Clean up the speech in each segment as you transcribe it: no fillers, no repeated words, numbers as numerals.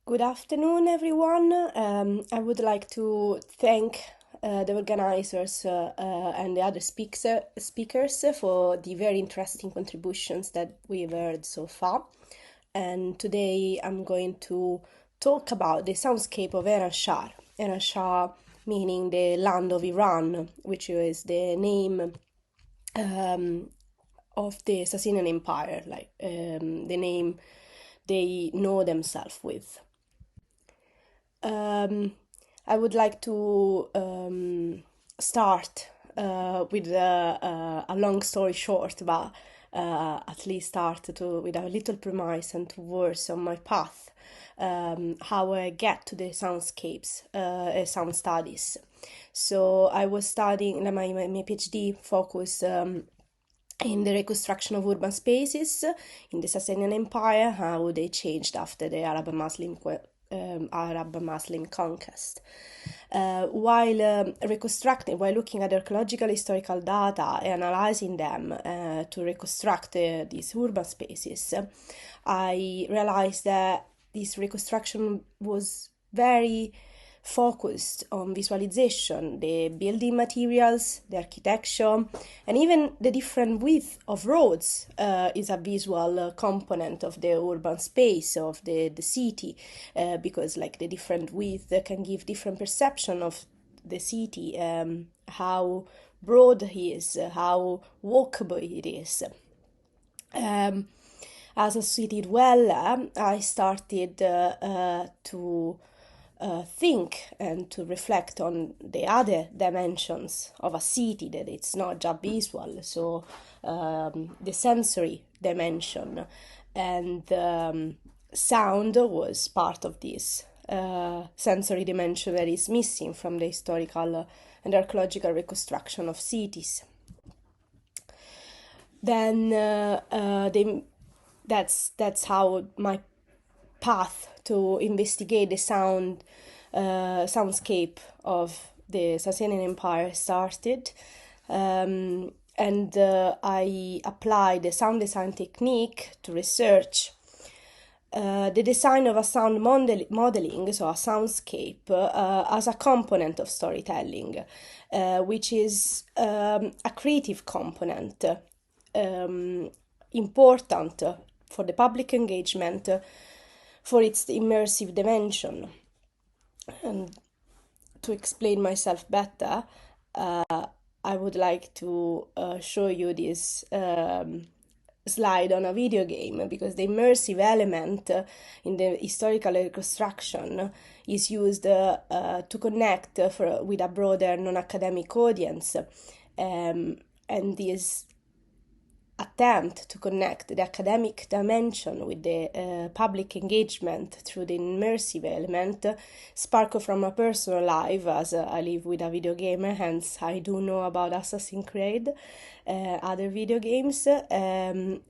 Good afternoon, everyone. I would like to thank the organizers and the other speakers for the very interesting contributions that we've heard so far. And today I'm going to talk about the soundscape of Eranshahr. Eranshahr meaning the land of Iran, which is the name of the Sasanian Empire, like the name they know themselves with. I would like to start with a long story short, but at least start with a little premise and towards on my path, how I get to the soundscapes, sound studies. So I was studying my PhD focus in the reconstruction of urban spaces in the Sasanian Empire, how they changed after the Arab-Muslim conquest. While looking at archaeological historical data and analyzing them to reconstruct these urban spaces, I realized that this reconstruction was very focused on visualization, the building materials, the architecture, and even the different width of roads is a visual component of the urban space of the city, because like the different width can give different perception of the city, how broad it is, how walkable it is. As a city dweller, I started to think and to reflect on the other dimensions of a city, that it's not just visual, so the sensory dimension, and sound was part of this sensory dimension that is missing from the historical and archaeological reconstruction of cities. Then that's how my path to investigate the soundscape of the Sasanian Empire started, and I applied the sound design technique to research the design of a sound modeling, so a soundscape, as a component of storytelling, which is a creative component, important for the public engagement, for its immersive dimension. And to explain myself better, I would like to show you this slide on a video game, because the immersive element in the historical reconstruction is used to connect with a broader non-academic audience, and this attempt to connect the academic dimension with the public engagement through the immersive element sparkle from a personal life, as I live with a video gamer, hence I do know about Assassin's Creed, other video games. I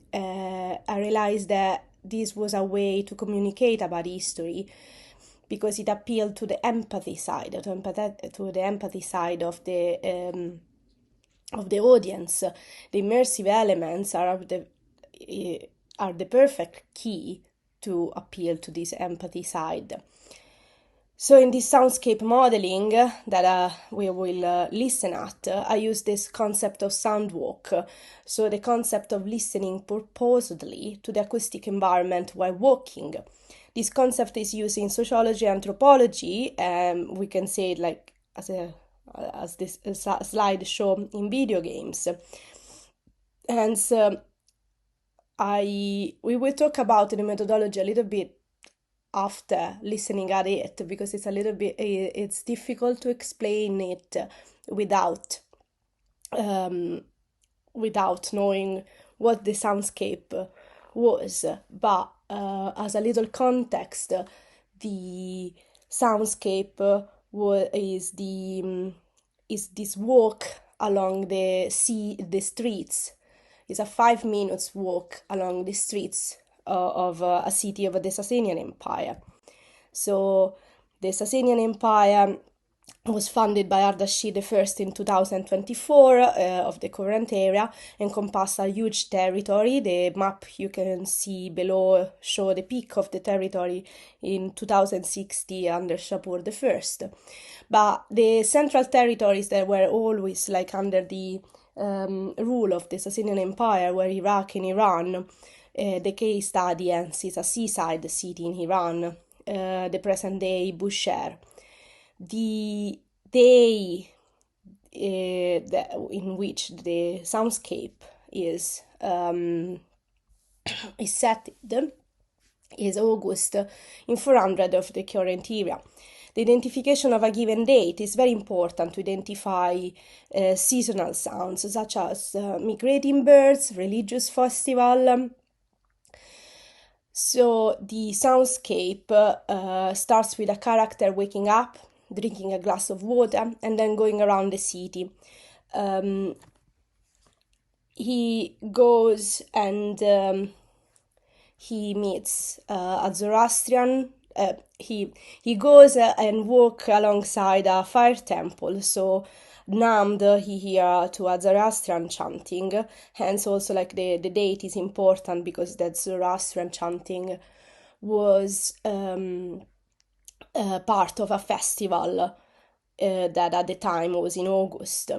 realized that this was a way to communicate about history, because it appealed to the empathy side, to the empathy side of the audience. The immersive elements are the perfect key to appeal to this empathy side. So in this soundscape modeling that we will listen at, I use this concept of sound walk, so the concept of listening purposefully to the acoustic environment while walking. This concept is used in sociology and anthropology, we can say it like as this slide show in video games. And we will talk about the methodology a little bit after listening at it, because it's difficult to explain it without knowing what the soundscape was. But as a little context, the soundscape is this walk along the streets. It's a 5 minutes walk along the streets of a city of the Sasanian Empire. So the Sasanian Empire was funded by Ardashi the first in 2024 of the current area, encompassed a huge territory. The map you can see below show the peak of the territory in 2060 under Shapur the first. But the central territories that were always like under the rule of the Sasanian Empire were Iraq and Iran. The case study hence is a seaside city in Iran, the present-day Bushehr. The day in which the soundscape is set is August in 400 of the current era. The identification of a given date is very important to identify seasonal sounds such as migrating birds, religious festival. So the soundscape starts with a character waking up, drinking a glass of water, and then going around the city. He goes and he meets a Zoroastrian. He goes and walk alongside a fire temple. So numbed, he hear to a Zoroastrian chanting. Hence, also like the date is important because that Zoroastrian chanting was part of a festival that at the time was in August.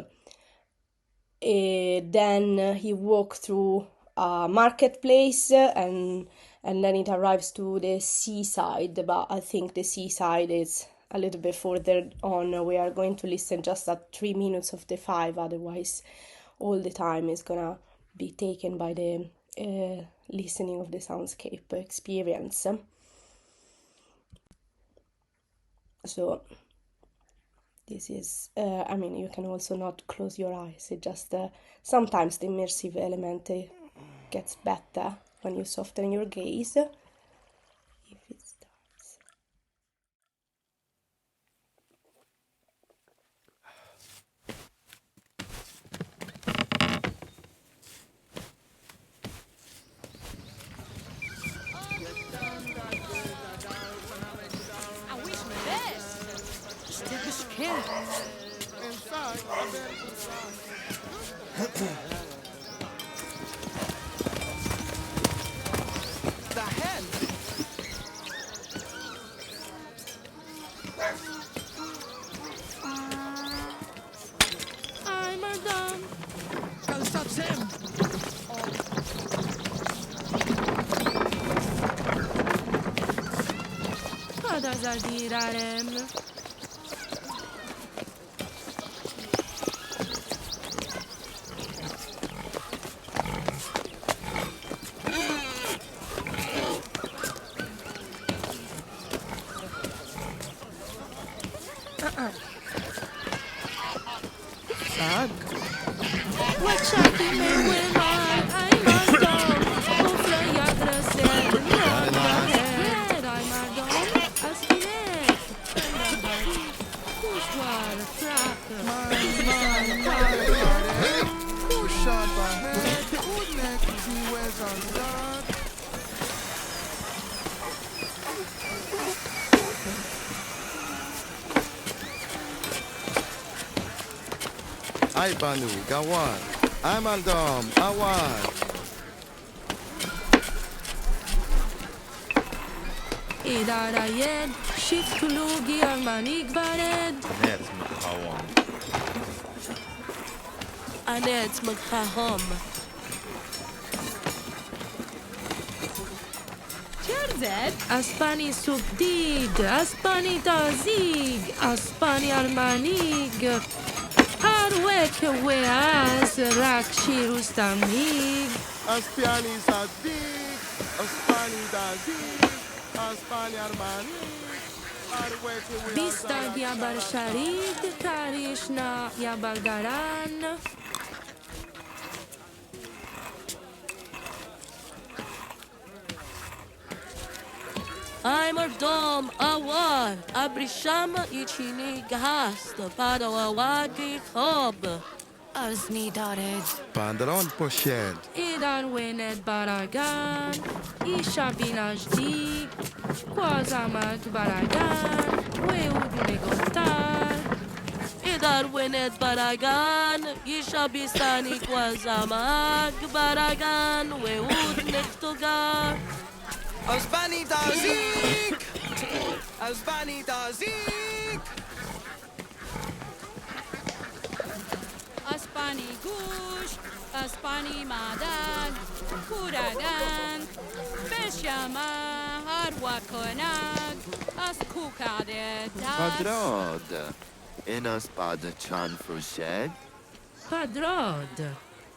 Then he walked through a marketplace and then it arrives to the seaside, but I think the seaside is a little bit further on. We are going to listen just at 3 minutes of the 5, otherwise all the time is gonna be taken by the listening of the soundscape experience. So this is, you can also not close your eyes. It just, sometimes the immersive element gets better when you soften your gaze. If it starts. Ay Banu, Gawan, Amaldom, Awan. Idarayed, Shiftulugi Armanig Vared. Net Makawan. Anet Makhahom. Cherzed. Aspani Subdig, Aspani Tazig, Aspani Armanig. Arwek Weaz, Rakshirus Tamig. Aspiani Zadig, Aspani Dadig, Aspani Armani. Bistag Yabar Sharid, Karishna Yabalgaran. I'm a dom, awar, abrishama ichini gast, padawawagi hob. Azni dared. Pandaron Poshed. Idan wined baragan, isha binajdi, quazamak baragan, weudu negotar. Asgar wined baragan, Isha bisani kwazamag baragan, Weud niktugar. Asbani Dazik! Asbani Dazik! Aspani Gush, Aspani Madan, Kuragan, Beshama, Harwakonag, Askukade, Padrod, Enas Bada Chan Frushed, Padrod,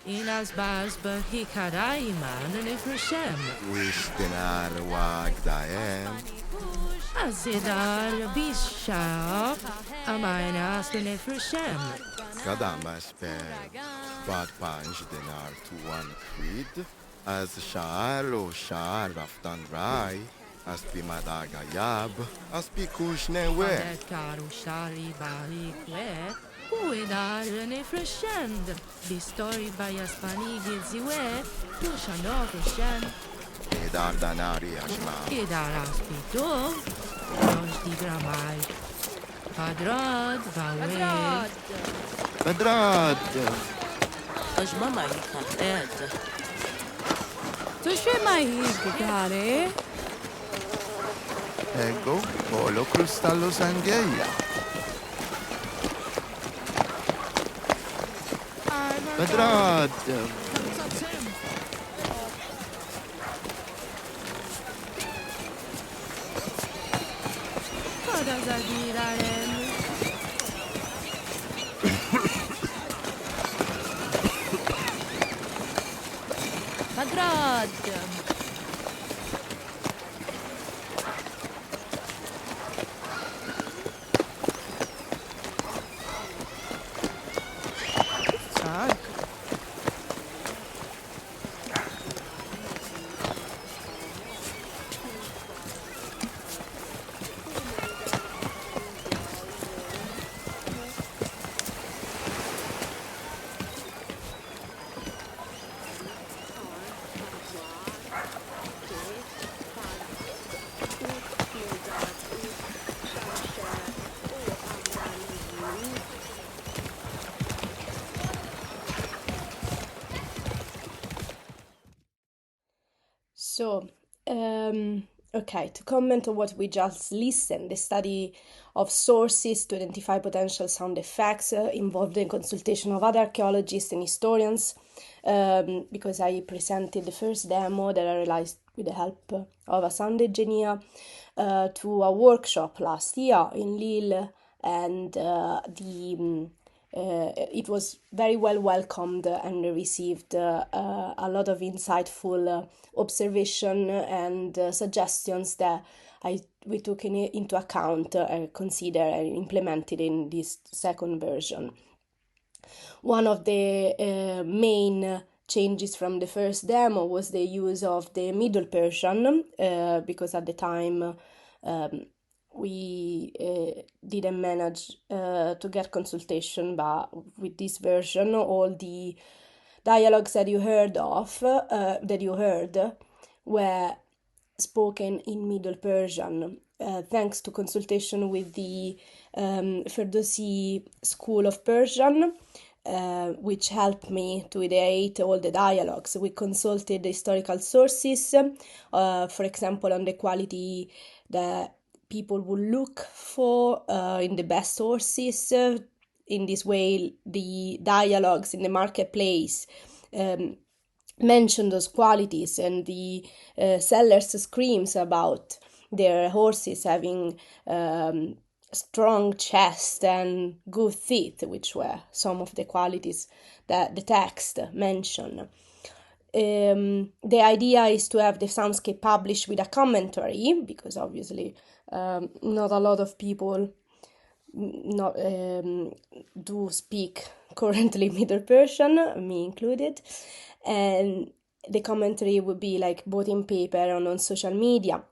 Inas bas behikaraiman nifrishem. Wishtinar wagdaem. Azidar bisha, Amainas nifrishem. Kadamas per bad panj dinar to 1 quid. As sha'ar o sha'ar raftan rai. As pimadaga yab. As pikushne we. Karu shari barikwe. Uidar nifreshend. Bistori bayaspani gilziwe. Tushano freshen. Edar danari ashma. Idar aspito. Nos di gramai. Padrad vawe. Padrod, Ajmama yikahed. Tushima Higare, Ego, polo cristallo sangueia. Padrod, Kodazagiraren. Padrad. Tag. So, okay, to comment on what we just listened, the study of sources to identify potential sound effects involved in consultation of other archaeologists and historians, because I presented the first demo that I realized with the help of a sound engineer to a workshop last year in Lille, and it was very well welcomed and received a lot of insightful observation and suggestions that we took into account, consider and implemented in this second version. One of the main changes from the first demo was the use of the Middle Persian, because at the time we didn't manage to get consultation, but with this version, all the dialogues that you heard were spoken in Middle Persian, thanks to consultation with the Ferdowsi School of Persian, which helped me to ideate all the dialogues. We consulted the historical sources, for example, on the quality that people would look for in the best sources. In this way, the dialogues in the marketplace mention those qualities, and the sellers screams about their horses having strong chest and good teeth, which were some of the qualities that the text mentioned. The idea is to have the soundscape published with a commentary, because obviously not a lot of people do speak currently Middle Persian, me included, and the commentary would be like both in paper and on social media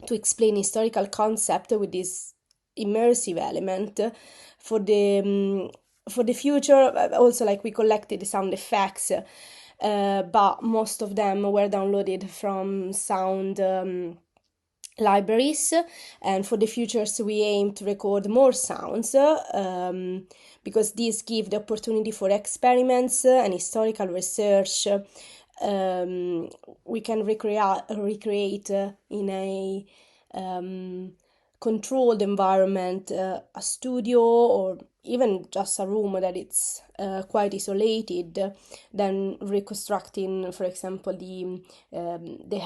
to explain historical concept with this immersive element for the future. Also, like, we collected the sound effects, but most of them were downloaded from sound libraries, and for the futures we aim to record more sounds, because these give the opportunity for experiments and historical research. We can recreate in a controlled environment, a studio or even just a room that it's quite isolated, then reconstructing, for example, the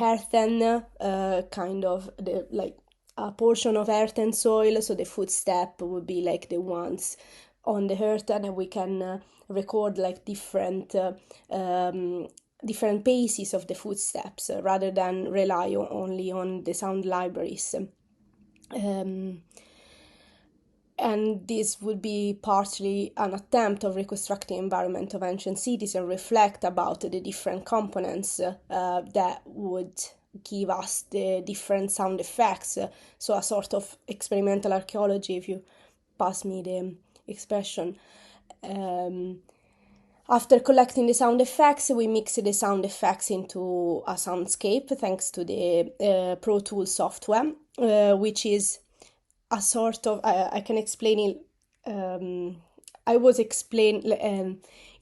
earthen kind of like a portion of earth and soil, so the footstep would be like the ones on the earth, and we can record like different paces of the footsteps, rather than rely only on the sound libraries. And this would be partially an attempt of reconstructing environment of ancient cities and reflect about the different components that would give us the different sound effects. So a sort of experimental archaeology, if you pass me the expression. After collecting the sound effects, we mix the sound effects into a soundscape thanks to the Pro Tools software, which is a sort of, I can explain it,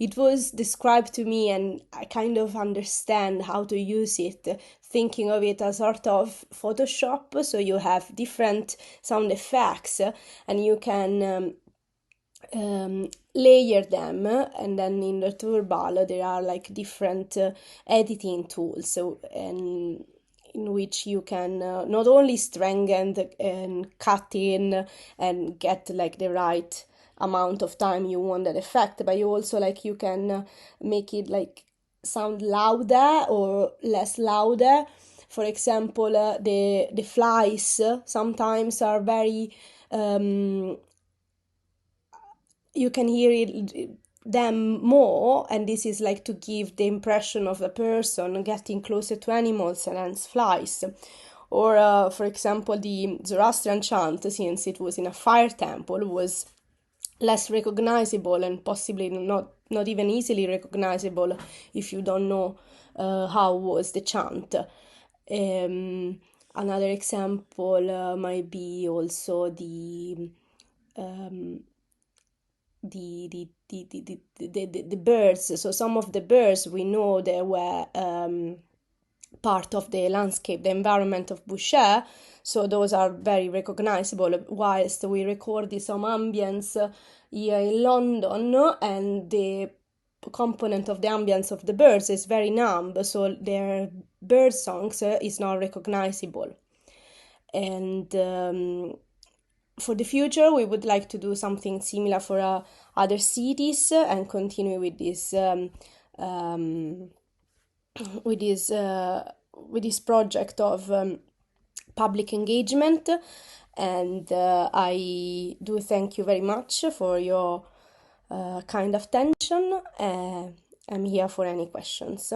it was described to me and I kind of understand how to use it, thinking of it as sort of Photoshop, so you have different sound effects and you can layer them, and then in the Turbo there are like different editing tools, so and in which you can not only strengthen and cut in and get like the right amount of time you want that effect, but you also like you can make it like sound louder or less louder. For example, the flies sometimes are very you can hear them more, and this is like to give the impression of a person getting closer to animals and hence flies. Or for example, the Zoroastrian chant, since it was in a fire temple, was less recognizable and possibly not even easily recognizable if you don't know how was the chant. Another example might be also the birds. So some of the birds we know they were part of the landscape, the environment of Boucher, so those are very recognizable, whilst we recorded some ambience here in London and the component of the ambience of the birds is very numb, so their bird songs is not recognizable. And for the future, we would like to do something similar for other cities and continue with this project of public engagement. And I do thank you very much for your kind attention. I'm here for any questions.